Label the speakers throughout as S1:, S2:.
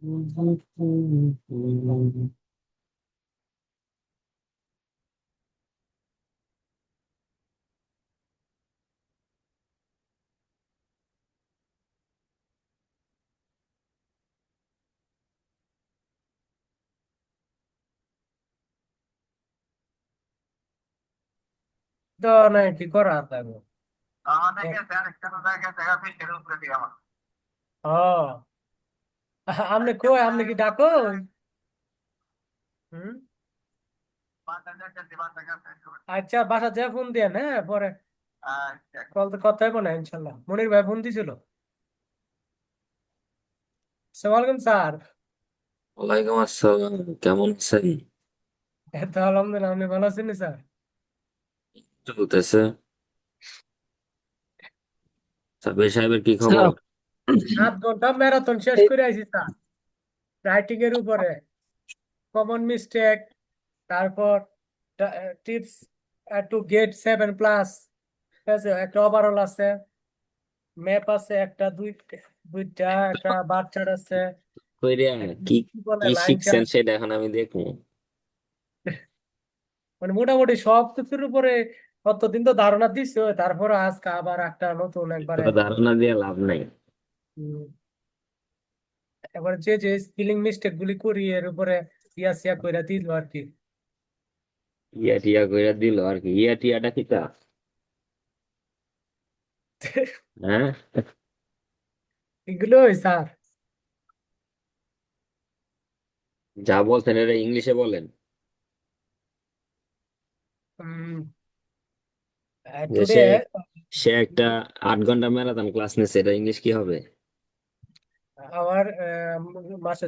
S1: তো না কি করা থাকবো। ও আপনি কই, আপনি কি ডাকো? হুম। আচ্ছা, বাসা যা ফোন দিয়ে হ্যাঁ পরে কল তো কথা হইব না ইনশাল্লাহ। মনির ভাই ফোন দিছিল। ওয়ালাইকুম স্যার।
S2: ওয়ালাইকুম আসসালাম, কেমন আছেন?
S1: এত আলহামদুলিল্লাহ, আপনি ভালো আছেন স্যার?
S2: চলতেছে। সাবির সাহেবের কি
S3: স্যার
S2: খবর?
S1: 8 ঘন্টা ম্যারাথন শেষ করে আইছি স্যার। রাইটিং এর উপরে কমন মিস্টেক, তারপর টিপস টু গেট 7+, ঠিক আছে, একটা ওভারঅল আছে, ম্যাপ আছে একটা, দুইটা, একটা বার চার্ট আছে,
S2: কইরা
S1: একটা
S2: কি
S1: কি বলে
S2: কি
S1: লাইন
S2: শিখছেন
S1: চার্ট।
S2: সেটা এখন আমি দেখবো।
S1: মানে মোটামুটি সব কিছুর উপরে কতদিন তো ধারণা দিছো, তারপর আজকে আবার একটা নতুন একবারে।
S2: তোর ধারণা দিয়ে লাভ নাই।
S1: উম, এবার যে যে স্পেলিং মিস্টেক গুলি করি এর উপরে ইয়া সিয়া কইরা দিল আর কি।
S2: ইয়া টিয়া কইরা দিল আর কি, ইয়া টিয়াটা কি তা? হ্যাঁ,
S1: এগুলোই স্যার।
S2: যা বলছেন এটা ইংলিশে বলেন। যে
S1: টুডে
S2: সে সে একটা 8 ঘন্টা ম্যারাথন ক্লাস নিচ্ছে, এটা ইংলিশ কি হবে?
S1: আমার মাসে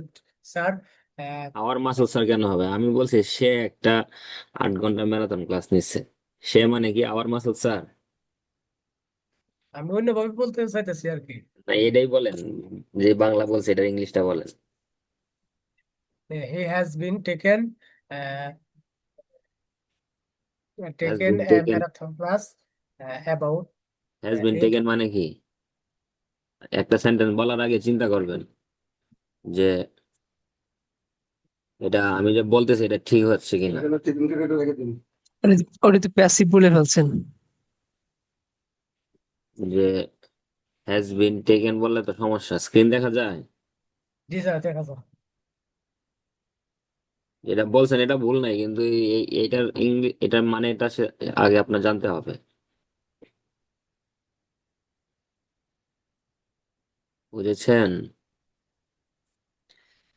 S1: স্যার,
S2: আওয়ার মাসুদ স্যার কেন হবে? আমি বলছি সে একটা 8 ঘন্টা ম্যারাথন ক্লাস নিচ্ছে। সে মানে কি আওয়ার মাসুদ স্যার?
S1: আমি অন্যভাবে বলতে চাইতেছি আর কি।
S2: না, এটাই বলেন। যে বাংলা বলছে এটা ইংলিশটা বলেন।
S1: He has been taken
S2: has
S1: taken
S2: been
S1: a
S2: taken.
S1: Marathon class about
S2: has been
S1: 8।
S2: Taken মানে কি? একটা সেন্টেন্স বলার আগে চিন্তা করবেন যে এটা আমি যে বলতেছি এটা ঠিক হচ্ছে কিনা।
S3: ওটা তো প্যাসিভ বলে ফেলছেন।
S2: যে হ্যাজ বিন টেকেন বললে তো সমস্যা, স্ক্রিন দেখা যায়।
S1: জি স্যার, দেখা যাক।
S2: এটা বলছেন এটা ভুল নাই, কিন্তু এটার ইংলিশ এটার মানে এটা আগে আপনার জানতে হবে। বুঝেছেন?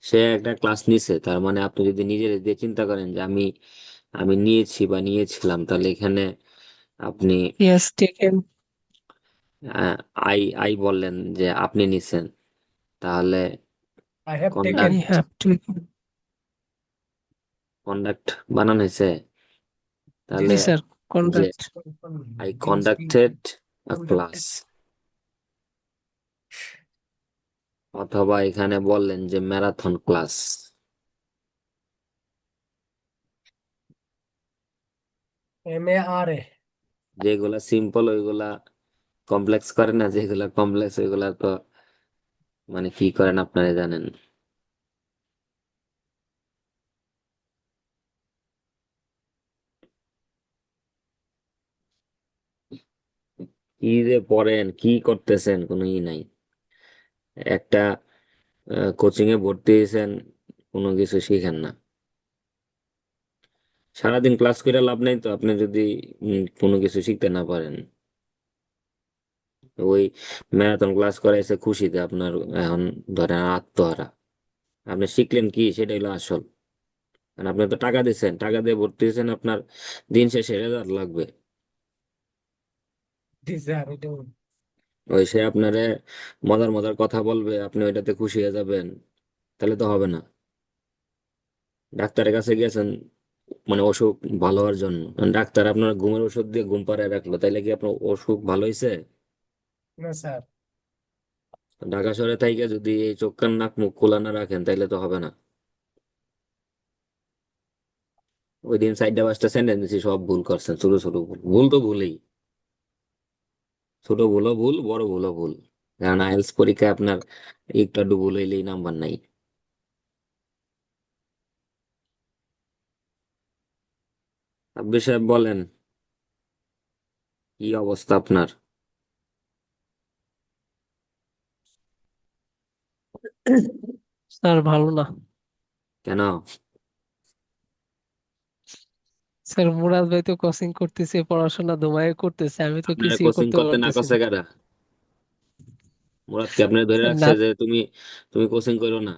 S2: সে একটা ক্লাস নিছে, তার মানে আপনি যদি নিজের দিয়ে চিন্তা করেন যে আমি আমি নিয়েছি বা নিয়েছিলাম, তাহলে এখানে আপনি
S3: he has taken.
S2: Ah, I I বললেন যে আপনি নিছেন, তাহলে
S1: I have taken.
S3: I have taken.
S2: Conduct বানান হয়েছে। তাহলে
S3: জি স্যার,
S2: যে
S3: conduct.
S2: I conducted a class, অথবা এখানে বললেন যে ম্যারাথন ক্লাস।
S1: MARA।
S2: যেগুলা সিম্পল ওইগুলা কমপ্লেক্স করে না, যেগুলা কমপ্লেক্স ওইগুলা তো মানে কি করেন আপনারা জানেন। কি যে পড়েন, কি করতেছেন, কোনো ই নাই। একটা কোচিং এ ভর্তি হয়েছেন, কোনো কিছু শিখেন না। সারাদিন ক্লাস করে লাভ নাই তো, আপনি যদি কোনো কিছু শিখতে না পারেন। ওই ম্যারাথন ক্লাস করাইছে খুশিতে আপনার এখন ধরেন আত্মহারা। আপনি শিখলেন কি সেটা হলো আসল। কারণ আপনি তো টাকা দিচ্ছেন, টাকা দিয়ে ভর্তি হয়েছেন, আপনার দিন শেষে রেজাল্ট লাগবে।
S1: জি স্যার, এটা
S2: ওই সে আপনারে মজার মজার কথা বলবে, আপনি ওইটাতে খুশি হয়ে যাবেন, তাহলে তো হবে না। ডাক্তারের কাছে গেছেন মানে অসুখ ভালো হওয়ার জন্য, ডাক্তার আপনার ঘুমের ওষুধ দিয়ে ঘুম পাড়ায় রাখলো, তাইলে কি আপনার অসুখ ভালো হয়েছে?
S1: না স্যার।
S2: ঢাকা শহরে থাইকে যদি এই চোখ কান নাক মুখ খোলা না রাখেন তাইলে তো হবে না। ওই দিন 4টা 5টা সেন্টেন্স দিছি, সব ভুল করছেন, ছোট ছোট ভুল, ভুল তো ভুলই। ছোট ভুলও ভুল, বড় ভুলও ভুল। কারণ আইএলটিএস পরীক্ষায় আপনার একটু আধটু ভুল হইলেই নাম্বার নাই। সাব্বির সাহেব বলেন, কি অবস্থা আপনার?
S3: স্যার ভালো না।
S2: কেন?
S3: স্যার মুরাদ ভাই তো কোচিং করতেছে, পড়াশোনা ধুমায় করতেছে, আমি তো
S2: আপনারা
S3: কিছুই
S2: কোচিং
S3: করতে
S2: করতে না
S3: পারতেছি
S2: করছে
S3: না।
S2: কারা? মুরাদকে আপনার ধরে
S3: স্যার না,
S2: রাখছে যে তুমি তুমি কোচিং করো না?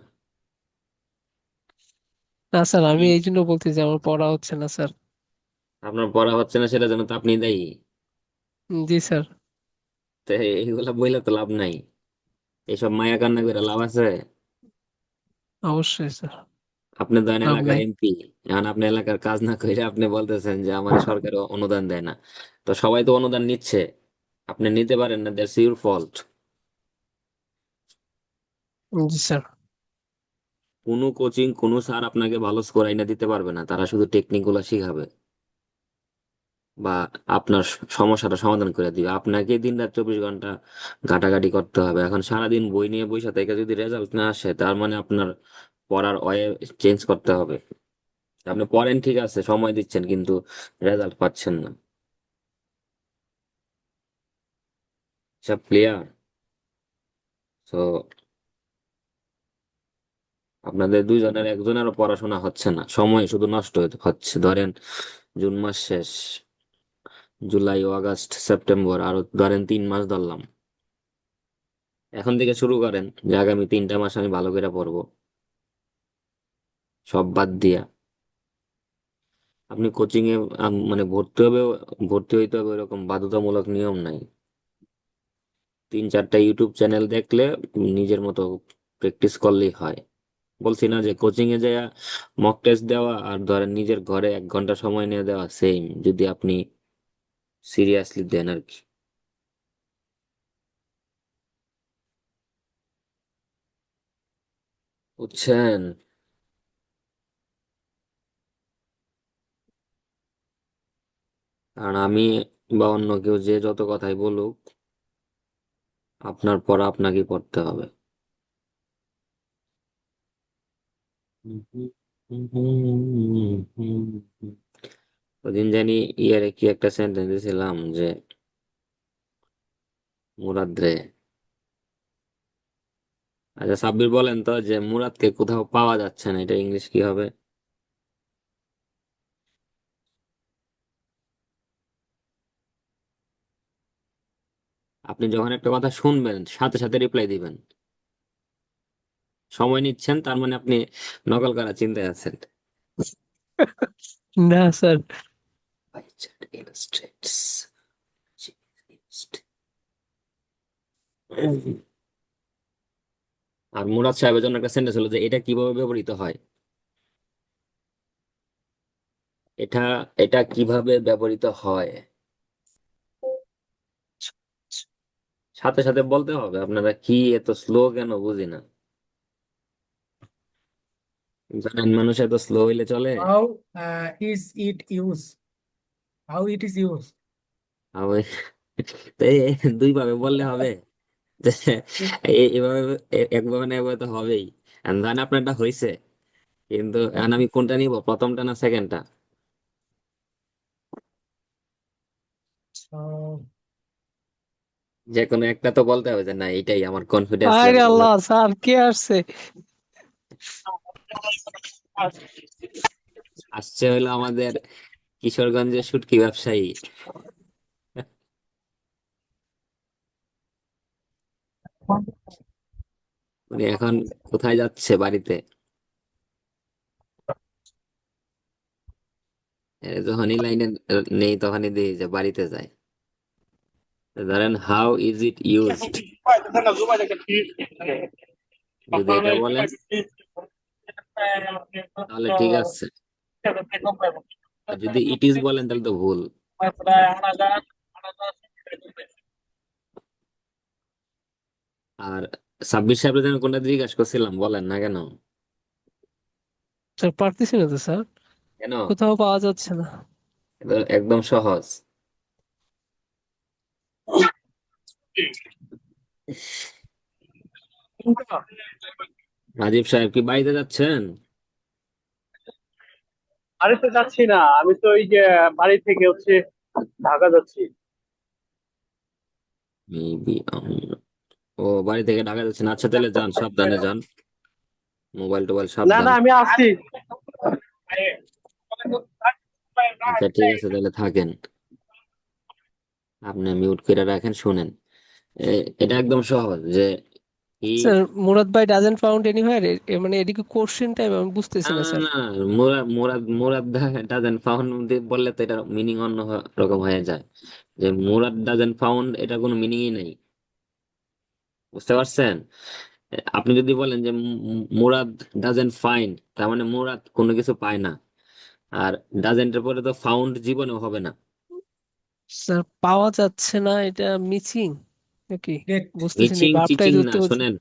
S3: না স্যার, আমি
S2: হুম?
S3: এই জন্য বলতেছি আমার পড়া হচ্ছে না স্যার।
S2: আপনার পড়া হচ্ছে না সেটা জন্য তো আপনি দায়ী।
S3: জি স্যার।
S2: তো এইগুলা বইলে তো লাভ নাই। এইসব মায়া কান্না করে লাভ আছে?
S3: অবশ্যই স্যার।
S2: আপনি ধরেন
S3: লাভ
S2: এলাকার
S3: নাই।
S2: এমপি, এখন আপনি এলাকার কাজ না করে আপনি বলতেছেন যে আমার সরকার অনুদান দেয় না। তো সবাই তো অনুদান নিচ্ছে, আপনি নিতে পারেন না, that's your fault.
S3: G sir.
S2: কোনো কোচিং কোনো স্যার আপনাকে ভালো স্কোর আইনা দিতে পারবে না, তারা শুধু টেকনিক গুলা শিখাবে বা আপনার সমস্যাটা সমাধান করে দিবে। আপনাকে দিন রাত 24 ঘন্টা ঘাটাঘাটি করতে হবে। এখন সারাদিন বই নিয়ে বসে থেকে যদি রেজাল্ট না আসে, তার মানে আপনার পড়ার ওয়ে চেঞ্জ করতে হবে। আপনি পড়েন ঠিক আছে, সময় দিচ্ছেন, কিন্তু রেজাল্ট পাচ্ছেন না। সব ক্লিয়ার? তো আপনাদের দুইজনের একজনেরও পড়াশোনা হচ্ছে না, সময় শুধু নষ্ট হচ্ছে। ধরেন জুন মাস শেষ, জুলাই আগস্ট সেপ্টেম্বর, আরো ধরেন 3 মাস ধরলাম। এখন থেকে শুরু করেন যে আগামী 3টা মাস আমি ভালো করে পড়বো, সব বাদ দিয়া। আপনি কোচিং এ মানে ভর্তি হইতে হবে এরকম বাধ্যতামূলক নিয়ম নাই। 3-4টা ইউটিউব চ্যানেল দেখলে নিজের মতো প্র্যাকটিস করলেই হয়। বলছি না যে কোচিং এ যাওয়া মক টেস্ট দেওয়া আর ধরেন নিজের ঘরে 1 ঘন্টা সময় নিয়ে দেওয়া সেম, যদি আপনি সিরিয়াসলি দেন আর কি। বুঝছেন? কারণ আমি বা অন্য কেউ যে যত কথাই বলুক, আপনার পড়া আপনাকেই পড়তে হবে। ওদিন জানি ইয়ারে কি একটা সেন্টেন্স দিয়েছিলাম যে মুরাদ রে। আচ্ছা সাব্বির বলেন তো যে মুরাদকে কোথাও পাওয়া যাচ্ছে না, এটা ইংলিশ কি হবে? আপনি যখন একটা কথা শুনবেন সাথে সাথে রিপ্লাই দিবেন। সময় নিচ্ছেন, তার মানে আপনি নকল করার চিন্তায় আছেন।
S3: না স্যার।
S2: By Chad illustrates. আর মুরাদ সাহেবের জন্য একটা সেন্টেন্স হলো যে এটা কিভাবে ব্যবহৃত হয়। এটা এটা কিভাবে ব্যবহৃত হয়, সাথে সাথে বলতে হবে। আপনারা কি এত স্লো কেন বুঝি না। জানেন মানুষ এত স্লো হইলে চলে?
S1: How is it used? How it is used?
S2: আমি তো দুই ভাবে বললে হবে যে এভাবে একভাবে না একভাবে তো হবেই। And জানেন আপনারটা হয়েছে, কিন্তু এখন আমি কোনটা নিব, প্রথমটা না সেকেন্ডটা?
S1: So,
S2: যে কোনো একটা তো বলতে হবে যে না এটাই আমার কনফিডেন্স
S3: আরে
S2: লেভেল।
S3: আল্লাহ, স্যার কে আসছে?
S2: আসছে হলো আমাদের কিশোরগঞ্জের শুটকি ব্যবসায়ী। উনি এখন কোথায় যাচ্ছে? বাড়িতে। যখনই লাইনে নেই তখনই দেখি যে বাড়িতে যায়। ধরেন হাউ ইজ ইট ইউজড, যদি এটা বলেন তাহলে ঠিক আছে। আর যদি ইট ইজ বলেন তাহলে তো ভুল। আর সাব্বির সাহেবের জন্য কোনটা জিজ্ঞাসা করছিলাম বলেন না কেন?
S3: স্যার পারতেছি না তো স্যার,
S2: কেন?
S3: কোথাও পাওয়া যাচ্ছে না।
S2: এটা একদম সহজ। রাজীব সাহেব কি বাড়িতে যাচ্ছেন?
S4: বাড়িতে যাচ্ছি না, আমি তো এই যে বাড়ি থেকে হচ্ছে ঢাকা যাচ্ছি।
S2: মেবি ও বাড়ি থেকে ঢাকা যাচ্ছেন, আচ্ছা তাহলে যান, সাবধানে যান, মোবাইল টোবাইল
S4: না
S2: সাবধান।
S4: না, আমি আসছি।
S2: আচ্ছা ঠিক আছে, তাহলে থাকেন, আপনি মিউট করে রাখেন, শুনেন। এটা একদম সহজ যে ই
S3: স্যার মুরাদ ভাই ডাজেন্ট ফাউন্ড এনিওয়্যার, মানে এদিকে কোশ্চেন টাইম আমি
S2: না
S3: বুঝতেছি না
S2: না
S3: স্যার।
S2: না, মুরাদ মুরাদ মুরাদ ডাজেন্ট ফাউন্ড বললে তো এটা মিনিং অন্য রকম হয়ে যায়। যে মুরাদ ডাজেন্ট ফাউন্ড, এটা কোনো মিনিংই নেই, বুঝতে পারছেন? আপনি যদি বলেন যে মুরাদ ডাজেন্ট ফাইন্ড, তার মানে মুরাদ কোনো কিছু পায় না। আর ডাজেন্টের পরে তো ফাউন্ড জীবনেও হবে না।
S3: স্যার পাওয়া যাচ্ছে না, এটা মিচিং নাকি?
S1: গেট।
S3: বুঝতেছি না,
S2: মিচিং
S3: ভাবটাই
S2: চিচিং না,
S3: ধরতে পারছি।
S2: শোনেন,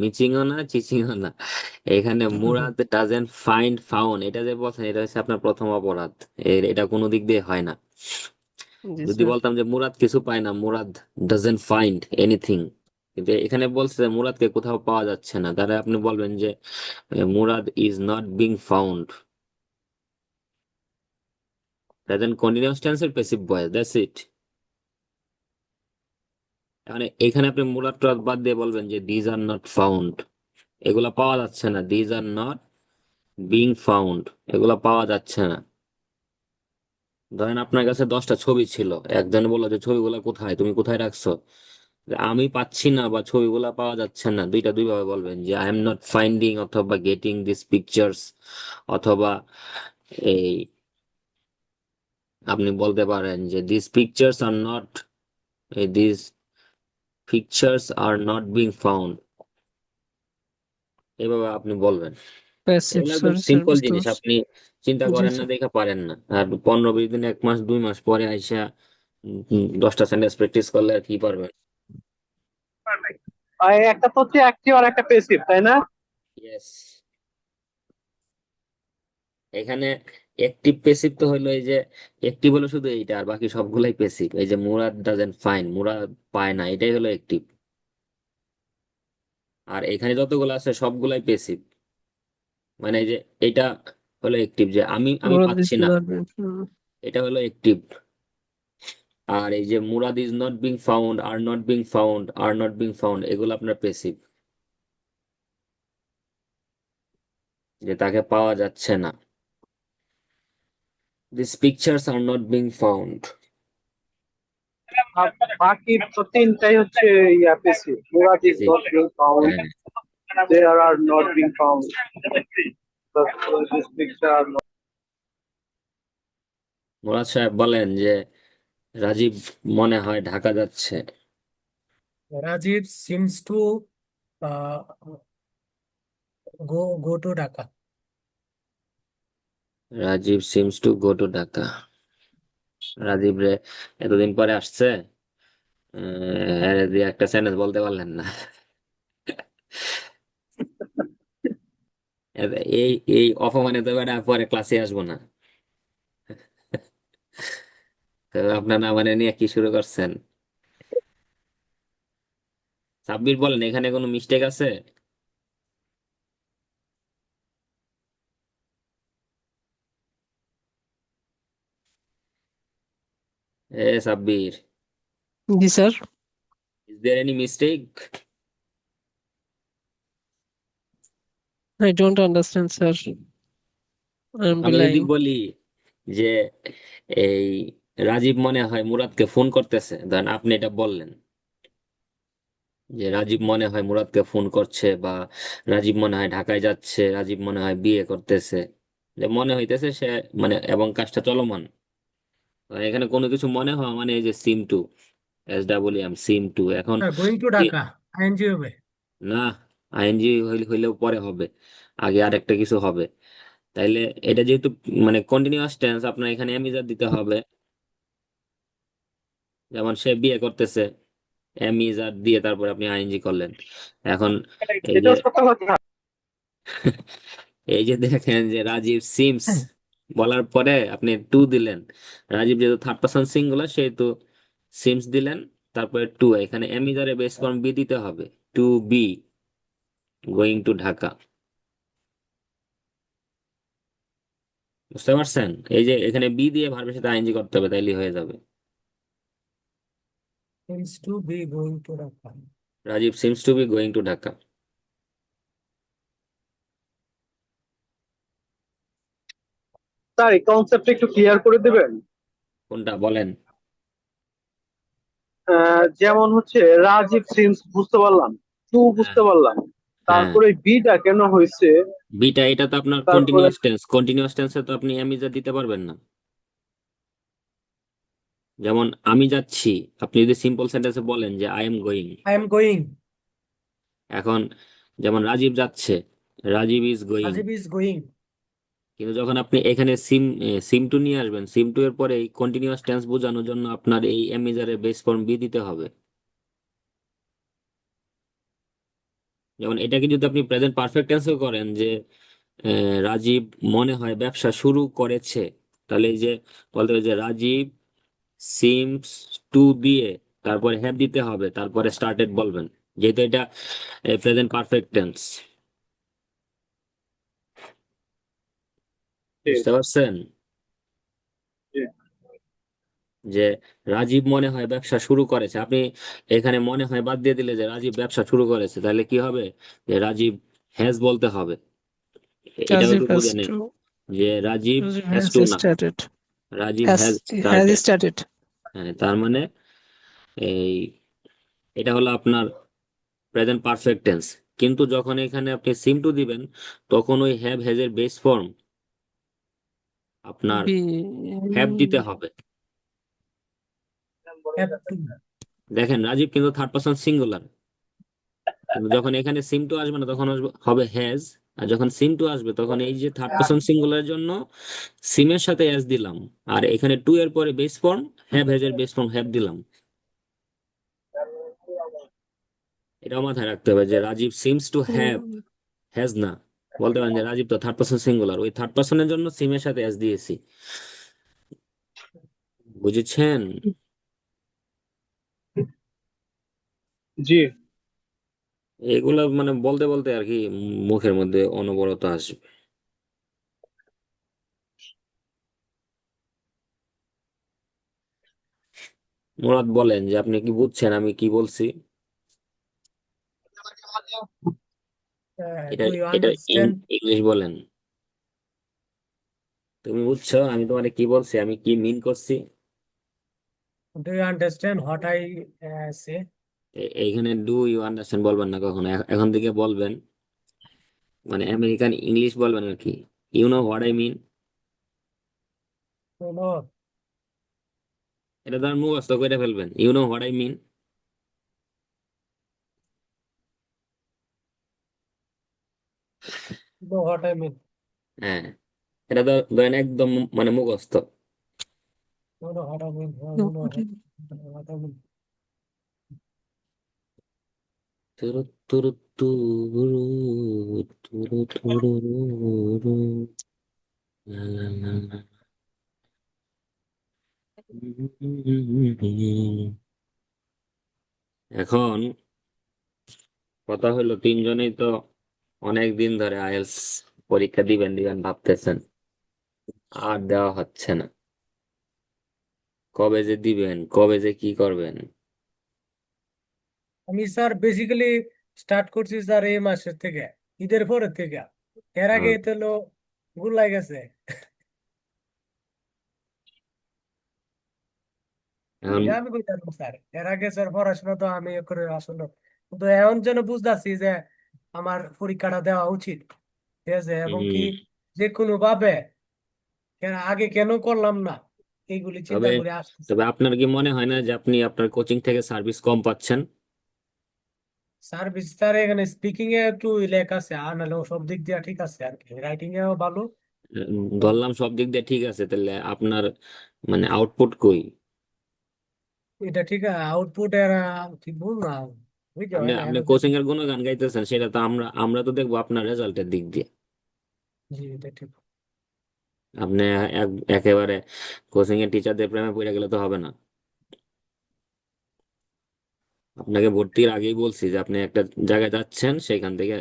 S2: মিচিংও না চিচিংও না, এখানে মুরাদ ডাজেন্ট ফাইন্ড ফাউন্ড, এটা যে বলছেন এটা হচ্ছে আপনার প্রথম অপরাধ। এটা কোনো দিক দিয়ে হয় না।
S3: জি
S2: যদি
S3: স্যার।
S2: বলতাম যে মুরাদ কিছু পায় না, মুরাদ ডাজেন্ট ফাইন্ড এনিথিং, কিন্তু এখানে বলছে যে মুরাদকে কোথাও পাওয়া যাচ্ছে না, তাহলে আপনি বলবেন যে Murad is not being found. Present continuous টেন্সের প্যাসিভ ভয়েস, দ্যাটস ইট। মানে এখানে আপনি মুরাদ টুরাদ বাদ দিয়ে বলবেন যে দিজ আর নট ফাউন্ড, এগুলা পাওয়া যাচ্ছে না, these are not being found, এগুলা পাওয়া যাচ্ছে না। ধরেন আপনার কাছে 10টা ছবি ছিল, একজন বললো যে ছবিগুলা কোথায়, তুমি কোথায় রাখছো? যে আমি পাচ্ছি না বা ছবিগুলা পাওয়া যাচ্ছে না, দুইটা দুই ভাবে বলবেন, যে আই এম নট ফাইন্ডিং অথবা গেটিং দিস পিকচার্স, অথবা এই আপনি বলতে পারেন যে this pictures are not, this pictures are not being found, এভাবে আপনি বলবেন।
S3: প্যাসিভ,
S2: এগুলো একদম
S3: সরি স্যার,
S2: সিম্পল
S3: বুঝতে
S2: জিনিস,
S3: পারছি।
S2: আপনি চিন্তা
S3: জি
S2: করেন না
S3: স্যার।
S2: দেখা পারেন না, আর 15-20 দিন, 1 মাস 2 মাস পরে আইসা 10টা সেন্টেন্স প্র্যাকটিস করলে আর কি পারবেন।
S4: আর একটা তো হচ্ছে অ্যাক্টিভ আর একটা পেসিভ, তাই না?
S2: ইয়েস, এখানে অ্যাক্টিভ প্যাসিভ তো হলো এই যে অ্যাক্টিভ হলো শুধু এইটা, আর বাকি সবগুলাই প্যাসিভ। এই যে মুরাদ ডাজেন্ট ফাইন, মুরাদ পায় না, এটাই হলো অ্যাক্টিভ। আর এখানে যতগুলো আছে সবগুলাই প্যাসিভ। মানে এই যে এটা হলো অ্যাক্টিভ, যে আমি আমি
S3: মুরাদ ইজ
S2: পাচ্ছি না,
S3: নট।
S2: এটা হলো অ্যাক্টিভ। আর এই যে Murad is not being found, আর নট বিং ফাউন্ড, আর নট বিং ফাউন্ড, এগুলো আপনার প্যাসিভ, যে তাকে পাওয়া যাচ্ছে না। This pictures are not being found.
S4: আর বাকি তো তিনটাই হচ্ছে passive. Murad is
S2: passive,
S4: not being found,
S2: হ্যাঁ।
S4: There are not being found, this picture.
S2: Murad সাহেব বলেন যে রাজীব মনে হয় ঢাকা যাচ্ছে।
S1: Rajiv seems to uh, go to Dhaka.
S2: Rajib seems to go to Dhaka. Rajib রে এতদিন পরে আসছে, দিয়ে একটা সেন্টেন্স বলতে পারলেন না। এই এই অপমানে তো বেটা পরে ক্লাসে আসবো না। তো আপনার না মানে নিয়ে কি শুরু করছেন? সাব্বির বলেন, এখানে কোনো মিস্টেক আছে? এ সাব্বির,
S3: জি sir.
S2: Is there any mistake?
S3: I don't understand sir, I am বি
S2: আমি যদি
S3: লাইং।
S2: বলি যে এই রাজীব মনে হয় মুরাদকে ফোন করতেছে, ধরেন আপনি এটা বললেন যে রাজীব মনে হয় মুরাদকে ফোন করছে, বা রাজীব মনে হয় ঢাকায় যাচ্ছে, রাজীব মনে হয় বিয়ে করতেছে, যে মনে হইতেছে সে, মানে এবং কাজটা চলমান। তো এখানে কোনো কিছু মনে হওয়া মানে এই যে seem to, SWM seem to. এখন
S1: Going to
S2: কি-
S1: Dhaka. ING হবে।
S2: না, আইএনজি হইলেও পরে হবে, আগে আরেকটা কিছু হবে। তাইলে এটা যেহেতু মানে কন্টিনিউয়াস টেন্স, আপনার এখানে এমিজার দিতে হবে। যেমন সে বিয়ে করতেছে, এমিজার দিয়ে তারপর আপনি আইএনজি করলেন। এখন এই যে
S4: এটাও সত্য কথা।
S2: এই যে দেখেন যে রাজীব সিমস বলার পরে আপনি টু দিলেন, রাজীব যেহেতু থার্ড পারসন সিঙ্গুলার সেহেতু সিমস দিলেন, তারপরে টু, এখানে এমিজারে বেস ফর্ম বি দিতে হবে, to be going to Dhaka. বুঝতে পারছেন? এই যে এখানে বি দিয়ে ভার্বের সাথে আইএনজি করতে হবে, তাইলে হয়ে যাবে।
S1: seems to be going to Dhaka.
S2: Rajib seems to be going to Dhaka.
S4: Sir এই কনসেপ্টটা একটু ক্লিয়ার করে দেবেন?
S2: কোনটা বলেন?
S4: যেমন হচ্ছে রাজীব সিমস বুঝতে পারলাম, টু
S2: হ্যাঁ,
S4: বুঝতে পারলাম,
S2: হ্যাঁ।
S4: তারপরে বিটা কেন হয়েছে?
S2: বিটা এটা তো আপনার
S4: তারপরে
S2: কন্টিনিউয়াস টেন্স, কন্টিনিউয়াস টেন্সে তো আপনি এমিজা দিতে পারবেন না। যেমন আমি যাচ্ছি, আপনি যদি সিম্পল সেন্টেন্সে বলেন যে I am going.
S1: I am going.
S2: এখন যেমন রাজীব যাচ্ছে, Rajib is going.
S1: Ajib is going.
S2: কিন্তু যখন আপনি এখানে সিম টু নিয়ে আসবেন, সিম টু এর পরে এই কন্টিনিউয়াস টেন্স বোঝানোর জন্য আপনার এই এমিজারের বেস ফর্ম বি দিতে হবে। যেমন এটাকে যদি আপনি প্রেজেন্ট পারফেক্ট টেন্সও করেন যে রাজীব মনে হয় ব্যবসা শুরু করেছে, তাহলে এই যে বলতে হবে যে রাজীব সিমস টু দিয়ে তারপরে হ্যাভ দিতে হবে, তারপরে স্টার্টেড বলবেন, যেহেতু এটা প্রেজেন্ট পারফেক্ট টেন্স।
S4: জি,
S2: বুঝতে পারছেন?
S4: জি।
S2: যে রাজীব মনে হয় ব্যবসা শুরু করেছে, আপনি এখানে মনে হয় বাদ দিয়ে দিলে যে রাজীব ব্যবসা শুরু করেছে, তাহলে কি হবে? যে রাজীব হ্যাজ বলতে হবে। এটাও
S3: Rajib
S2: একটু
S3: has
S2: বুঝে নেন
S3: to.
S2: যে Rajib
S3: Rajib
S2: has to
S3: has
S2: না,
S3: started.
S2: Rajib has
S3: Has
S2: started.
S3: started.
S2: হ্যাঁ, তার মানে এই এটা হলো আপনার প্রেজেন্ট পারফেক্ট টেন্স। কিন্তু যখন এখানে আপনি সিম টু দিবেন, তখন ওই হ্যাভ হ্যাজ এর বেস ফর্ম আপনার হ্যাভ দিতে
S3: Be.
S2: হবে।
S1: Have to.
S2: দেখেন রাজীব কিন্তু থার্ড পারসন সিঙ্গুলার, কিন্তু যখন এখানে সিম টু আসবে না তখন হবে হ্যাজ। আর যখন সিম টু আসবে তখন এই যে থার্ড পারসন সিঙ্গুলারের জন্য সিমের সাথে এস দিলাম, আর এখানে টু এর পরে বেস ফর্ম হ্যাভ হ্যাজ এর বেস ফর্ম হ্যাভ দিলাম। এটাও মাথায় রাখতে হবে যে Rajib seems to have, has না। বলতে পারেন যে রাজীব তো থার্ড পারসন সিঙ্গুলার, ওই থার্ড পারসনের জন্য সিমের সাথে এস দিয়েছি। বুঝেছেন?
S4: জি।
S2: এগুলা মানে বলতে বলতে আর কি মুখের মধ্যে অনবরত আসবে। মুরাদ বলেন যে আপনি কি বুঝছেন আমি কি বলছি? এটা
S1: Do you
S2: এটা
S1: understand?
S2: ইংলিশ বলেন। তুমি বুঝছো আমি তোমারে কি বলছি, আমি কি মিন করছি?
S1: Do you understand what I say?
S2: এইখানে ডু ইউ আন্ডারস্ট্যান্ড বলবেন না কখনো, এখন থেকে বলবেন মানে আমেরিকান ইংলিশ বলবেন আর কি। You know what I mean.
S1: No, no,
S2: এটা তার মুখস্থ করে ফেলবেন, you know what I mean.
S1: no, what I mean.
S2: হ্যাঁ, এটা তো ধরেন একদম মানে মুখস্থ।
S1: No, no, what I mean. No,
S3: No,
S1: no, no, what I mean.
S2: তুরু তুরু তুরু, তুরু তুরু রু, লা লা লা লা। এখন কথা হলো তিনজনেই তো অনেক দিন ধরে আইএলটিএস পরীক্ষা দিবেন দিবেন ভাবতেছেন, আর দেওয়া হচ্ছে না। কবে যে দিবেন, কবে যে কি করবেন?
S1: আমি স্যার বেসিক্যালি স্টার্ট করছি স্যার এই মাসের থেকে, ঈদের পরের থেকে। এর আগে
S2: আহ,
S1: তো হলো গুলাই গেছে।
S2: এখন
S1: এটা আমি কইতাম স্যার, এর আগে স্যার পড়াশোনা তো আমি করে আসলে, কিন্তু এখন যেন বুঝতেছি যে আমার পরীক্ষাটা দেওয়া উচিত, ঠিক আছে, এবং কি
S2: উম,
S1: যে কোনো ভাবে আগে কেন করলাম না এইগুলি চিন্তা
S2: তবে
S1: করে আসতেছে।
S2: তবে আপনার কি মনে হয় না যে আপনি আপনার কোচিং থেকে সার্ভিস কম পাচ্ছেন?
S1: স্যার স্যার এখানে স্পিকিং এ একটু লেখ আছে, আর নাহলে সব দিক দিয়ে ঠিক আছে আর কি, রাইটিং এও ভালো।
S2: ধরলাম সব দিক দিয়ে ঠিক আছে, তাহলে আপনার মানে আউটপুট কই?
S1: এটা ঠিক আছে, আউটপুট এর ঠিক বল না, বুঝতে
S2: আপনি
S1: হয় না
S2: আপনি
S1: এনে
S2: কোচিং এর গুণগান গাইতেছেন, সেটা তো আমরা আমরা তো দেখবো আপনার রেজাল্টের দিক দিয়ে।
S1: জি এটা ঠিক।
S2: আপনি একেবারে কোচিং এর টিচারদের প্রেমে পড়ে গেলে তো হবে না। আপনাকে ভর্তির আগেই বলছি যে আপনি একটা জায়গায় যাচ্ছেন, সেখান থেকে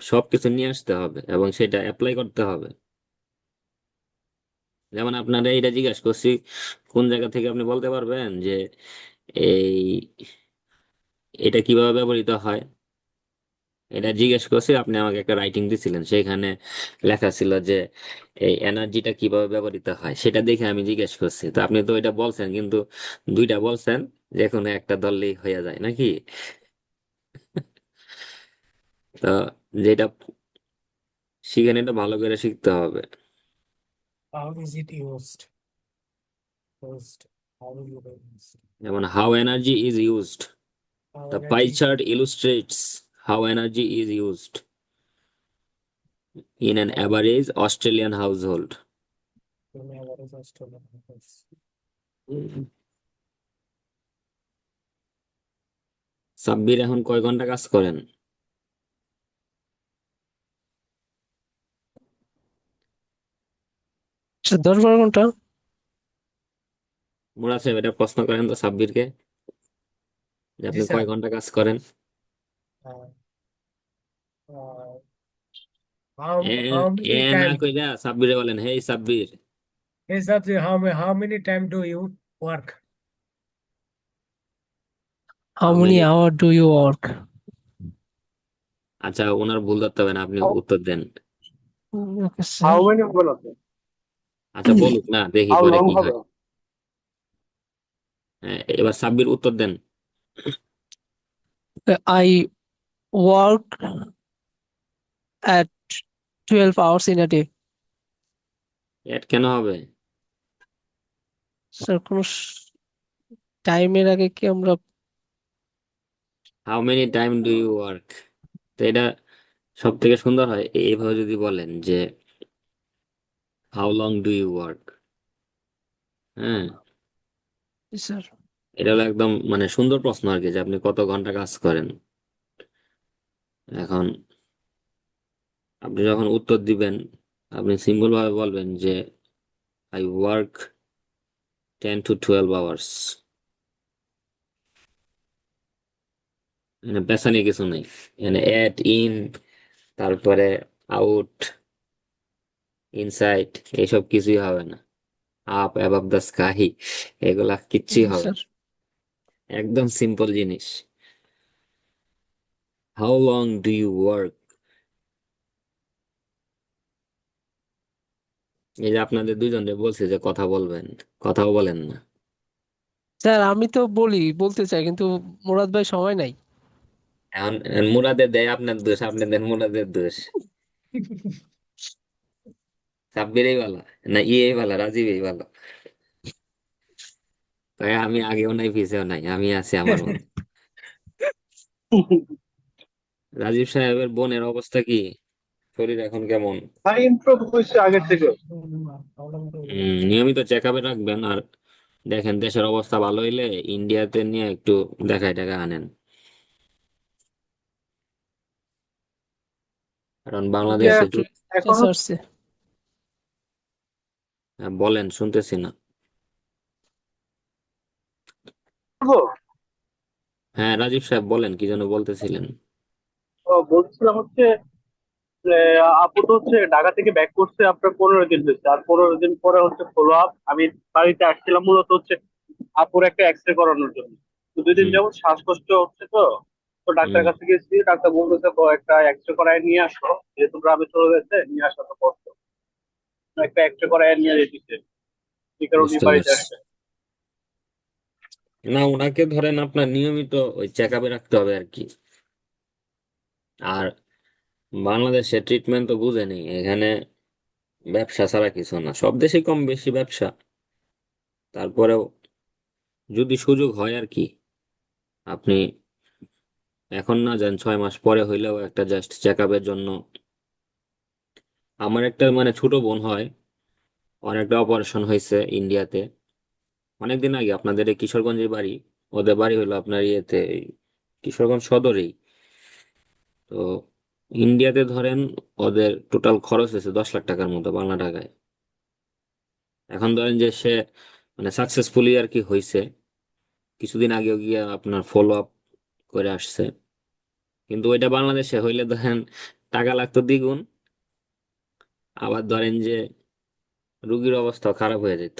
S2: সবকিছু নিয়ে আসতে হবে এবং সেটা অ্যাপ্লাই করতে হবে। যেমন আপনারা এটা জিজ্ঞাসা করছি কোন জায়গা থেকে, আপনি বলতে পারবেন যে এই এটা কিভাবে ব্যবহৃত হয়? এটা জিজ্ঞেস করছি, আপনি আমাকে একটা রাইটিং দিছিলেন, সেখানে লেখা ছিল যে এই এনার্জিটা কিভাবে ব্যবহৃত হয় সেটা দেখে আমি জিজ্ঞেস করছি। তো আপনি তো এটা বলছেন, কিন্তু দুইটা বলছেন, যে কোনো একটা ধরলেই হয়ে যায় নাকি? তো যেটা শিখেন এটা ভালো করে শিখতে হবে।
S1: How is it used? Used. How will you use?
S2: যেমন how energy is used,
S1: How
S2: the pie
S1: energy
S2: chart illustrates how energy is used in an average Australian household.
S1: in average Australian numbers.
S2: Sabbir এখন কয় ঘন্টা কাজ করেন?
S3: আচ্ছা, 10-12 ঘন্টা।
S2: মুরাদ সাহেব এটা প্রশ্ন করেন তো সাব্বিরকে, যে
S1: জি
S2: আপনি
S1: স্যার।
S2: কয় ঘন্টা কাজ করেন?
S1: Uh, uh, how
S2: A
S1: how
S2: A
S1: many
S2: না
S1: time
S2: কইরা সাব্বিরে বলেন, হেই Sabbir.
S1: is that how many time do you work?
S3: How
S2: আমি
S3: many hours do you work?
S2: আচ্ছা, ওনার ভুল ধরতে হবে না, আপনি উত্তর দেন।
S3: Okay,
S4: how
S3: sir.
S4: মেনি হবে না তো?
S2: আচ্ছা বলুক না, দেখি
S4: হাউ
S2: পরে
S4: লং
S2: কি
S4: হবে?
S2: হয়। হ্যাঁ, এবার সাব্বির উত্তর দেন।
S3: I work at 12 hours in a day.
S2: At কেন হবে?
S3: স্যার, কোন টাইমের আগে কি আমরা
S2: how many time do you work, তো এটা সব থেকে সুন্দর হয় এইভাবে যদি বলেন যে how long do you work. হ্যাঁ,
S3: স্যার?
S2: এটা হলো একদম মানে সুন্দর প্রশ্ন আর কি, যে আপনি কত ঘন্টা কাজ করেন। এখন আপনি যখন উত্তর দিবেন, আপনি সিম্পল ভাবে বলবেন যে আই ওয়ার্ক 10 to 12 hours। মানে পেছানি কিছু নেই, মানে এট ইন, তারপরে আউট, ইনসাইড, এইসব কিছুই হবে না। আপ অ্যাবাভ দ্য স্কাই, এগুলা কিচ্ছুই হবে
S3: স্যার,
S2: না। একদম সিম্পল জিনিস। How long do you work, এই যে আপনাদের দুইজনের বলছে যে কথা বলবেন, কথাও বলেন না।
S3: স্যার আমি তো বলতে চাই, কিন্তু মুরাদ ভাই সময় নাই।
S2: এখন মুরাদের দেয় আপনার দোষ, আপনি দেন মুরাদের দোষ। সাব্বিরই ভালো, না ইয়ে ভালো, রাজীবই ভালো। তাই আমি আগেও নাই পিছেও নাই, আমি আছি আমার মতো। রাজীব সাহেবের বোনের অবস্থা কি, শরীর এখন কেমন?
S4: হ্যাঁ, ইমপ্রুভ হয়েছে আগের থেকে।
S1: How long do you
S2: নিয়মিত চেক আপে রাখবেন। আর দেখেন দেশের অবস্থা ভালো হইলে ইন্ডিয়াতে নিয়ে একটু দেখায় টাকা আনেন, কারণ
S4: ইন্ডিয়া
S2: বাংলাদেশে
S4: এখনো
S3: আসছে।
S2: হ্যাঁ, বলেন শুনতেছি না।
S4: করবো।
S2: হ্যাঁ রাজীব সাহেব বলেন, কি যেন বলতেছিলেন।
S4: বলছিলাম হচ্ছে যে, আপু তো হচ্ছে ঢাকা থেকে ব্যাক করছে আপনার 15 দিন হয়েছে, আর 15 দিন পরে হচ্ছে ফলো আপ। আমি বাড়িতে আসছিলাম মূলত হচ্ছে আপুর একটা এক্স রে করানোর জন্য। তো 2 দিন
S2: হুম
S4: যাবত শ্বাসকষ্ট হচ্ছে। তো তো
S2: হুম,
S4: ডাক্তারের কাছে গেছি, ডাক্তার বলতেছে একটা এক্স রে করায় নিয়ে আসো, যেহেতু গ্রামে চলে গেছে নিয়ে আসা তো কষ্ট। তো একটা এক্স রে করায় নিয়ে যেতেছে, এই কারণে
S2: বুঝতে
S4: বাড়িতে
S2: পারছি।
S4: আসছে।
S2: না, ওনাকে ধরেন আপনার নিয়মিত ওই চেক আপে রাখতে হবে আর কি। আর বাংলাদেশে ট্রিটমেন্ট তো বুঝেনি, এখানে ব্যবসা ছাড়া কিছু না, সব দেশে কম বেশি ব্যবসা। তারপরেও যদি সুযোগ হয় আর কি, আপনি এখন না যান, 6 মাস পরে হইলেও একটা জাস্ট চেক আপের জন্য। আমার একটা মানে ছোট বোন হয়, ওর একটা অপারেশন হয়েছে ইন্ডিয়াতে অনেকদিন আগে। আপনাদের এই কিশোরগঞ্জের বাড়ি, ওদের বাড়ি হলো আপনার ইয়েতে, এই কিশোরগঞ্জ সদরেই। তো ইন্ডিয়াতে ধরেন ওদের টোটাল খরচ হয়েছে 10 লাখ টাকার মতো বাংলা টাকায়। এখন ধরেন যে সে মানে সাকসেসফুলি আর কি হয়েছে, কিছুদিন আগেও গিয়ে আপনার ফলো আপ করে আসছে। কিন্তু ওইটা বাংলাদেশে হইলে ধরেন টাকা লাগতো দ্বিগুণ। আবার ধরেন যে রুগীর অবস্থা খারাপ হয়ে যেত।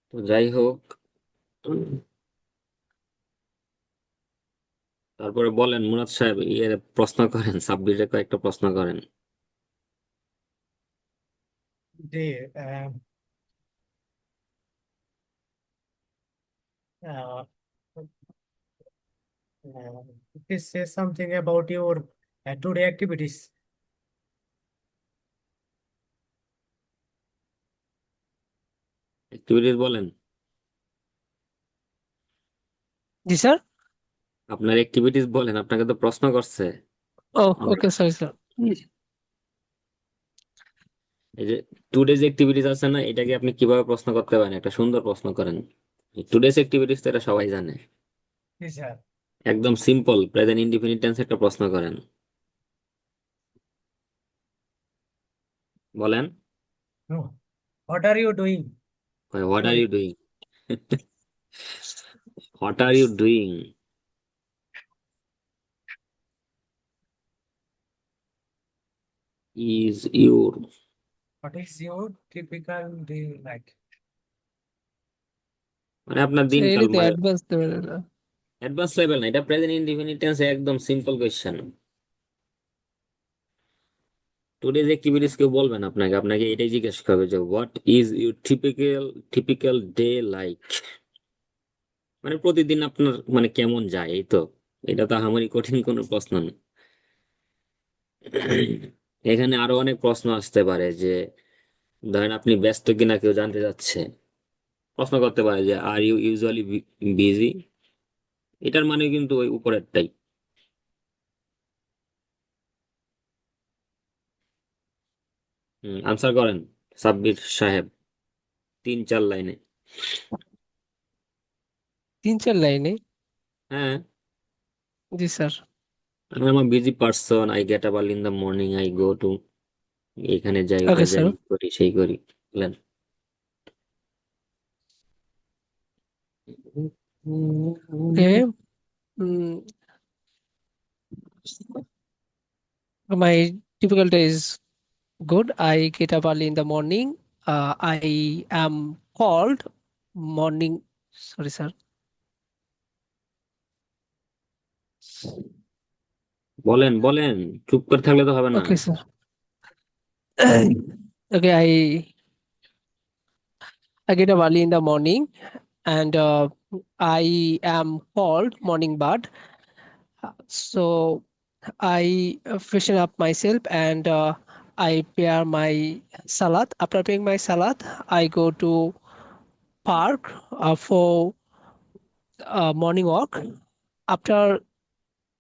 S2: তো যাই হোক, তারপরে বলেন মুরাদ সাহেব, ইয়ে প্রশ্ন করেন, সাব্বিরে কয়েকটা প্রশ্ন করেন।
S1: জি, আহ, uh, please say something about your today activities.
S2: Activities বলেন,
S3: জি স্যার।
S2: আপনার অ্যাক্টিভিটিস বলেন, আপনাকে তো প্রশ্ন করছে।
S3: ও ওকে, সরি স্যার।
S2: এই যে টুডেজ অ্যাক্টিভিটিস আছে না, এটাকে আপনি কিভাবে প্রশ্ন করতে পারেন, একটা সুন্দর প্রশ্ন করেন। টুডেজ অ্যাক্টিভিটিস তো এটা সবাই জানে।
S1: জি স্যার।
S2: একদম সিম্পল প্রেজেন্ট ইনডিফিনিট টেন্স একটা প্রশ্ন করেন, বলেন।
S1: No. What are you doing
S2: what are
S1: today?
S2: You doing? What are you doing is your,
S1: What is your typical day like?
S2: মানে আপনার
S3: স্যার
S2: দিনকাল,
S3: এটা তো
S2: মানে
S3: অ্যাডভান্স দেবেন না।
S2: অ্যাডভান্স লেভেল না, এটা প্রেজেন্ট ইনডিফিনিট টেন্স, একদম সিম্পল কোয়েশ্চেন। টুডেজ অ্যাক্টিভিটিস কেউ বলবেন আপনাকে, আপনাকে এটাই জিজ্ঞেস করবে যে what is your typical typical day like, মানে প্রতিদিন আপনার মানে কেমন যায়, এই তো। এটা তো আমারই কঠিন কোনো প্রশ্ন না। এখানে আরো অনেক প্রশ্ন আসতে পারে, যে ধরেন আপনি ব্যস্ত কিনা কেউ জানতে চাচ্ছে, প্রশ্ন করতে পারে যে আর ইউ ইউজুয়ালি বিজি, এটার মানে কিন্তু ওই উপরেরটাই। আনসার করেন সাব্বির সাহেব, 3-4 লাইনে।
S3: 3-4 লাইনে?
S2: হ্যাঁ,
S3: জি স্যার।
S2: আমি আমার busy person, I get up early in the morning, I go to, এখানে যাই
S3: ওকে
S2: ওখানে যাই,
S3: স্যার।
S2: এই করি সেই করি, বলেন।
S3: ওকে। My typical day is good. I get up early in the morning. I am called morning. Sorry, sir.
S2: বলেন বলেন, চুপ করে থাকলে তো হবে না।
S3: Okay, sir. Okay, I get up early in the morning, and I am called morning bird. So I freshen up myself, and I prepare my salad. After preparing my salad, I go to park for morning walk. After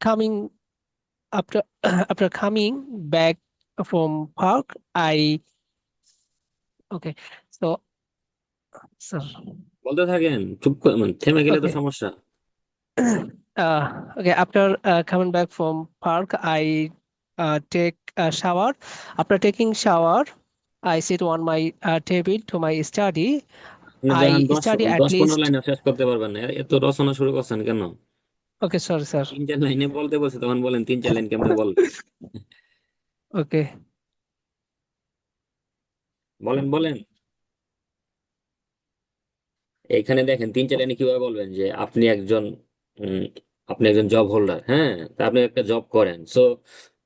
S3: coming after after coming back from park, I okay. So, sir,
S2: বলতে থাকেন, চুপ করে, মানে থেমে গেলে তো
S3: okay.
S2: সমস্যা।
S3: Okay. After coming back from park, I take a shower. After taking shower, I sit on my table to my study.
S2: আপনি দেখেন
S3: I
S2: দশ
S3: study at
S2: 10-15
S3: least.
S2: লাইনে শেষ করতে পারবেন না, এত রচনা শুরু করছেন কেন?
S3: Okay, sorry, sir.
S2: 3-4 লাইনে বলতে বলছে, তখন বলেন 3-4 লাইন কেমনে বলবেন?
S3: Okay.
S2: বলেন বলেন। এখানে দেখেন 3-4 লাইনে কিভাবে বলবেন যে উম, আপনি একজন জব হোল্ডার, হ্যাঁ, তা আপনি একটা জব করেন, so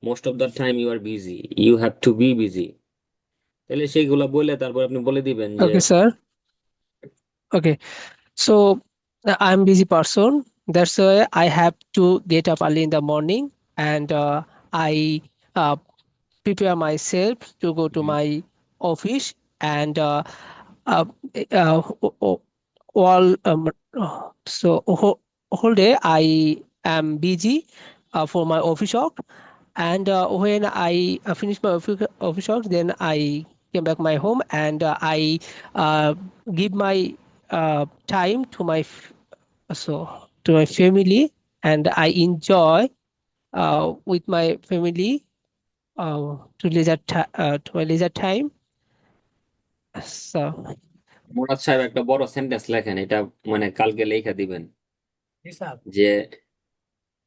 S2: most of the time you are busy, you have to be busy. তাহলে সেইগুলা বলে তারপর আপনি বলে দিবেন যে
S3: Okay, sir. Okay. So I'm busy person. That's why I have to get up early in the morning, and I uh, prepare myself to go to
S2: hmm,
S3: my office, and uh, uh, all so whole day I am busy for my office work, and when I finish my office work, then I came back my home, and I give my time to to my family, and I enjoy with my family to my leisure time. So
S2: Murad সাহেব একটা বড় sentence লেখেন, এটা মানে কালকে লেখা দিবেন,
S1: Yes, sir.
S2: যে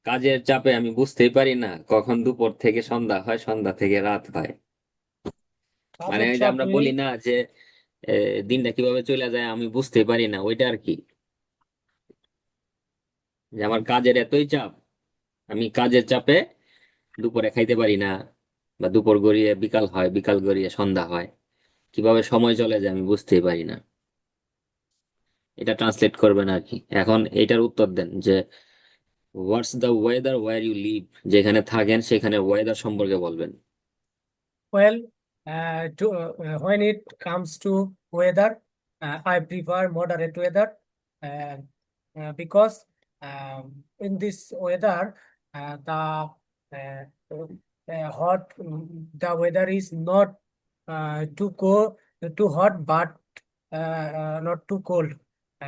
S2: কাজের চাপে আমি বুঝতেই পারি না কখন দুপুর থেকে সন্ধ্যা হয়, সন্ধ্যা থেকে রাত হয়। মানে
S1: কাজের
S2: এই যে
S1: চাপ
S2: আমরা
S1: নেই।
S2: বলি না যে দিনটা কিভাবে চলে যায় আমি বুঝতেই পারি না, ওইটা আর কি। যে আমার কাজের এতই চাপ, আমি কাজের চাপে দুপুরে খাইতে পারি না, বা দুপুর গড়িয়ে বিকাল হয়, বিকাল গড়িয়ে সন্ধ্যা হয়, কিভাবে সময় চলে যায় আমি বুঝতেই পারি না। এটা ট্রান্সলেট করবেন আর কি। এখন এটার উত্তর দেন যে what's the weather where you live, যেখানে থাকেন সেখানে ওয়েদার সম্পর্কে বলবেন।
S1: Well, when it comes to weather, I prefer moderate weather, uh, because in this weather, the weather is not too hot, but not too cold.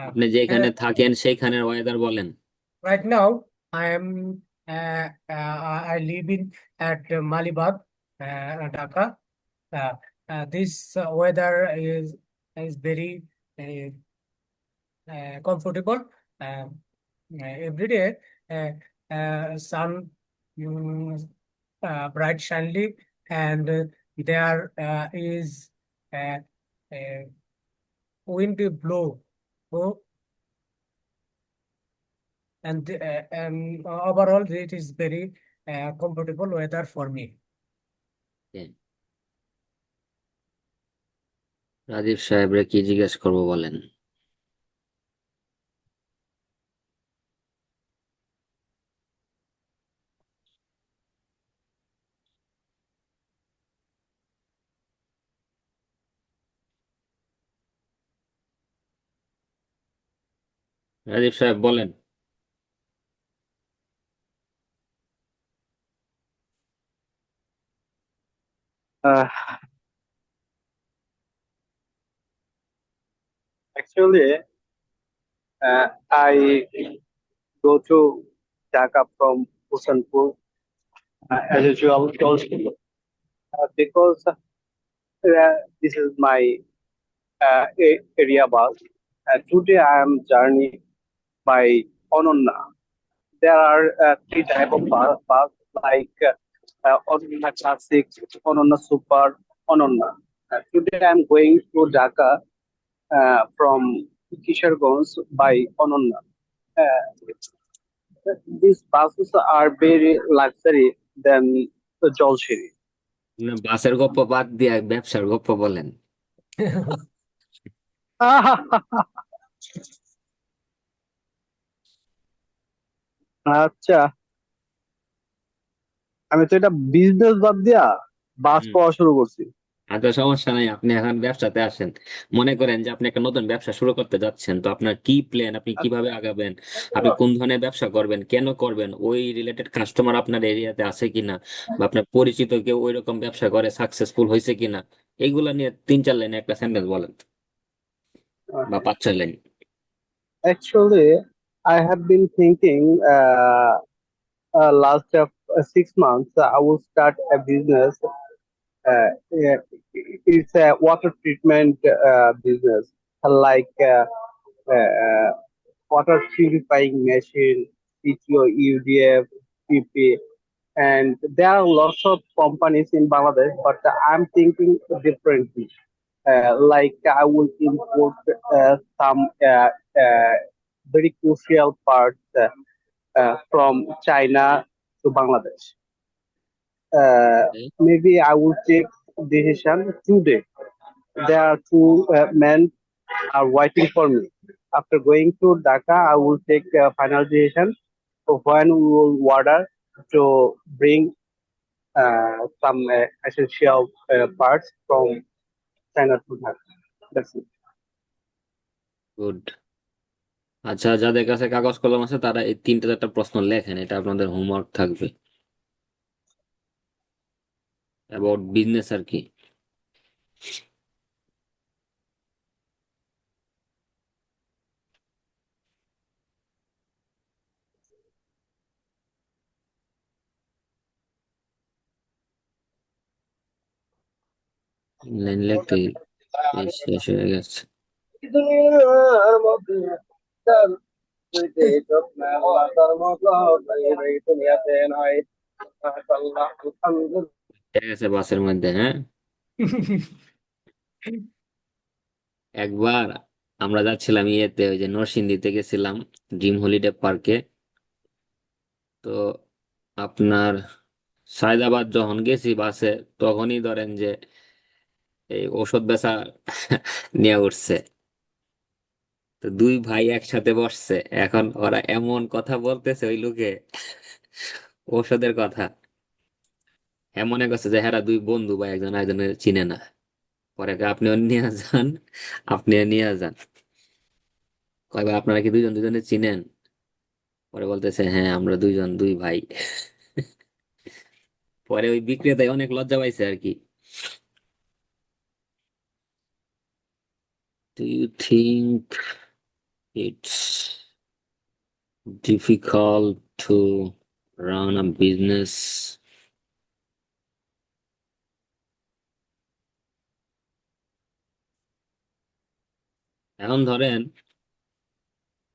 S2: আপনি যেখানে থাকেন সেইখানের weather বলেন।
S1: Right now, I live in at Malibag, Dhaka. Uh, this weather is very uh, comfortable. Every day, sun mm, bright sunny, and there is uh, uh, wind blow. So, and overall, it is very comfortable weather for me.
S2: হ্যাঁ। রাজীব সাহেবরে কি জিজ্ঞেস করবো বলেন। রাজীব সাহেব বলেন।
S4: Uh, Actually, I go to Dhaka from Husanpur as usual, because this is my area bus. Today I am journey by Ononna. There are three type of bus like Ononna Classic, Ononna Super, Ononna. Today I am going to Dhaka from Kisharganj by Ononna. These buses are very luxury than the Jalshiri.
S2: না, বাসের গপ্প বাদ দিয়ে ব্যবসার গপ্প বলেন।
S4: আচ্ছা, আমি তো এটা বিজনেস বাদ দিয়া বাস
S2: হুম।
S4: পাওয়া শুরু করছি।
S2: আচ্ছা, সমস্যা নাই, আপনি এখন ব্যবসাতে আসেন। মনে করেন যে আপনি একটা নতুন ব্যবসা শুরু করতে যাচ্ছেন, তো আপনার কি প্ল্যান, আপনি কিভাবে আগাবেন, আপনি কোন ধরনের ব্যবসা করবেন, কেন করবেন, ওই রিলেটেড কাস্টমার আপনার এরিয়াতে আছে কিনা, বা আপনার পরিচিত কেউ ওই রকম ব্যবসা করে সাকসেসফুল হয়েছে কিনা, এইগুলা নিয়ে 3-4 লাইনে একটা সেন্টেন্স বলেন, বা 5-6 line.
S4: Actually, I have been thinking last 6 months I will start a business. Yeah, it's a water treatment business, like uh, water purifying machine, PTO, UDF, PP, and there are lots of companies in Bangladesh. But I'm thinking differently. Like I will import some very crucial parts from China to Bangladesh. Maybe I will take decision today. There are two men are waiting for me. After going to Dhaka, I will take a final decision of when we will order to bring some essential parts from China to Dhaka. That's it.
S2: Good. আচ্ছা, যাদের কাছে কাগজ কলম আছে তারা এই 3-4টা প্রশ্ন লেখেন, এটা আপনাদের হোমওয়ার্ক থাকবে, অ্যাবাউট বিজনেস আর কি। লাইন লিখতে শেষ হয়ে গেছে।
S4: হইতে যত্ন আল্লাহ তার মতো এই দুনিয়াতে নাই। মাশাআল্লাহ, আলহামদুলিল্লাহ।
S2: ঠিক আছে বাসের মধ্যে, হ্যাঁ। একবার আমরা যাচ্ছিলাম ইয়েতে, ওই যে নরসিংদীতে গেছিলাম ড্রিম হলিডে পার্কে। তো আপনার সায়দাবাদ যখন গেছি বাসে, তখনই ধরেন যে এই ওষুধ বেচা নিয়ে উঠছে। তো দুই ভাই একসাথে বসছে, এখন ওরা এমন কথা বলতেছে ওই লোকে ঔষধের কথা, এমন করছে যে হ্যাঁ দুই বন্ধু বা একজন একজনের চিনে না। পরে কয়, আপনিও নিয়ে যান, আপনিও নিয়ে যান। কয় ভাই আপনারা কি দুইজন দুজনে চিনেন? পরে বলতেছে হ্যাঁ আমরা দুইজন দুই ভাই। পরে ওই বিক্রেতায় অনেক লজ্জা পাইছে আর কি। Do you think it's difficult to run a business? এখন ধরেন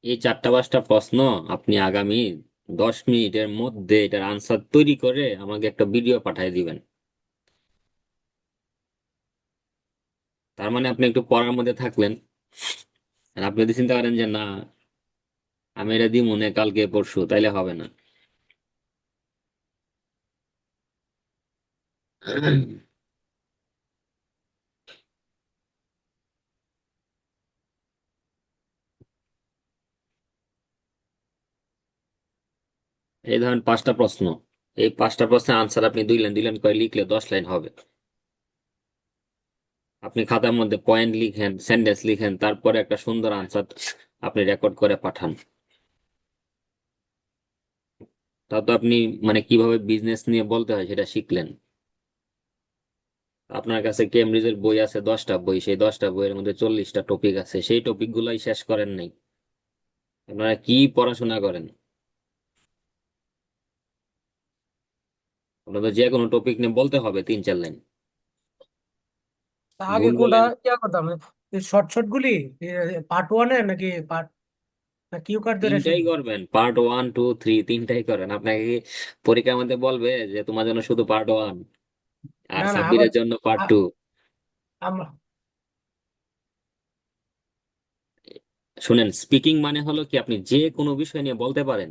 S2: এই 4-5টা প্রশ্ন আপনি আগামী 10 মিনিটের মধ্যে এটার আনসার তৈরি করে আমাকে একটা ভিডিও পাঠিয়ে দিবেন। তার মানে আপনি একটু পড়ার মধ্যে থাকলেন। আর আপনি যদি চিন্তা করেন যে না আমি এটা দিই মনে কালকে পরশু, তাইলে হবে না। এই ধরেন 5টা প্রশ্ন, এই 5টা প্রশ্নের আনসার আপনি 2 লাইন 2 লাইন করে লিখলে 10 লাইন হবে। আপনি খাতার মধ্যে পয়েন্ট লিখেন, সেন্টেন্স লিখেন, তারপরে একটা সুন্দর আনসার আপনি রেকর্ড করে পাঠান। তা তো আপনি মানে কিভাবে বিজনেস নিয়ে বলতে হয় সেটা শিখলেন। আপনার কাছে কেমব্রিজের বই আছে 10টা বই, সেই 10টা বইয়ের মধ্যে 40টা টপিক আছে, সেই টপিক গুলাই শেষ করেন নাই। আপনারা কি পড়াশোনা করেন? আপনাদের যে কোনো টপিক নিয়ে বলতে হবে 3-4 লাইন।
S1: আগে
S2: ভুল
S1: কোনটা
S2: বলেন।
S1: ইয়া করতাম, শর্ট শর্ট গুলি পার্ট ওয়ানে নাকি পার্ট না কিউ কাট ধরে
S2: তিনটাই
S1: শুরু?
S2: করবেন, পার্ট 1, 2, 3 তিনটাই করেন। আপনাকে কি পরীক্ষার মধ্যে বলবে যে তোমার জন্য শুধু পার্ট 1 আর
S1: না না আমার
S2: সাব্বিরের জন্য পার্ট
S1: আ-
S2: 2?
S1: আম-
S2: শুনেন, স্পিকিং মানে হলো কি আপনি যে কোনো বিষয় নিয়ে বলতে পারেন।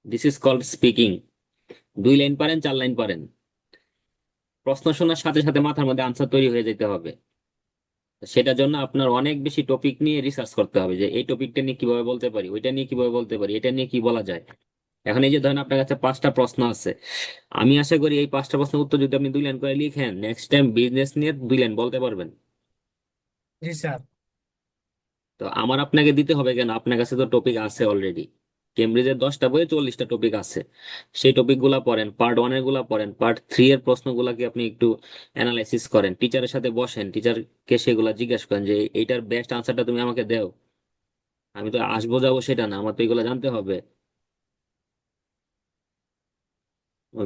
S2: This is called speaking. 2 line পারেন 4 লাইন পারেন, প্রশ্ন শোনার সাথে সাথে মাথার মধ্যে আনসার তৈরি হয়ে যেতে হবে। সেটার জন্য আপনার অনেক বেশি টপিক নিয়ে রিসার্চ করতে হবে যে এই টপিকটা নিয়ে কিভাবে বলতে পারি, ওইটা নিয়ে কিভাবে বলতে পারি, এটা নিয়ে কি বলা যায়। এখন এই যে ধরেন আপনার কাছে 5টা প্রশ্ন আছে, আমি আশা করি এই 5টা প্রশ্নের উত্তর যদি আপনি 2 লাইন করে লিখেন, নেক্সট টাইম বিজনেস নিয়ে 2 লাইন বলতে পারবেন।
S1: জি স্যার।
S2: তো আমার আপনাকে দিতে হবে কেন? আপনার কাছে তো টপিক আছে অলরেডি। কেমব্রিজের 10টা বইয়ে 40টা টপিক আছে, সেই টপিক গুলা পড়েন, পার্ট 1 এর গুলা পড়েন, পার্ট 3 এর প্রশ্নগুলাকে আপনি একটু অ্যানালাইসিস করেন, টিচারের সাথে বসেন, টিচারকে সেগুলা জিজ্ঞেস করেন যে এইটার বেস্ট আনসারটা তুমি আমাকে দাও। আমি তো আসবো যাবো সেটা না, আমার তো এগুলো জানতে হবে।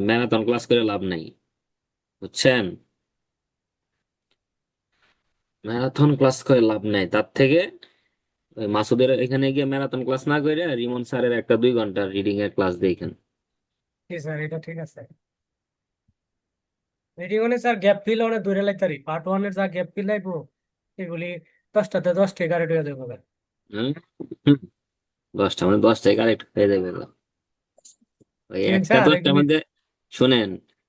S2: ম্যারাথন ক্লাস করে লাভ নাই, বুঝছেন? ম্যারাথন ক্লাস করে লাভ নাই, তার থেকে ওই মাসুদের এখানে গিয়ে ম্যারাথন ক্লাস না করে রিমন স্যারের একটা 2 ঘন্টার রিডিং এর ক্লাস দেখেন।
S1: জি স্যার, এটা ঠিক আছে। রেডি মানে স্যার গ্যাপ ফিল অনেক দূরে লাগতারি, পার্ট ওয়ানের যা গ্যাপ ফিল লাগবো এগুলি 10টাতে 10টা কারেক্ট হয়ে যাবে।
S2: হুম? 10টা মানে 10টায় কারেক্ট হয়ে যাবে গো। ওই
S1: কেন
S2: একটা
S1: স্যার
S2: 10টার
S1: এগুলি?
S2: মধ্যে শুনেন,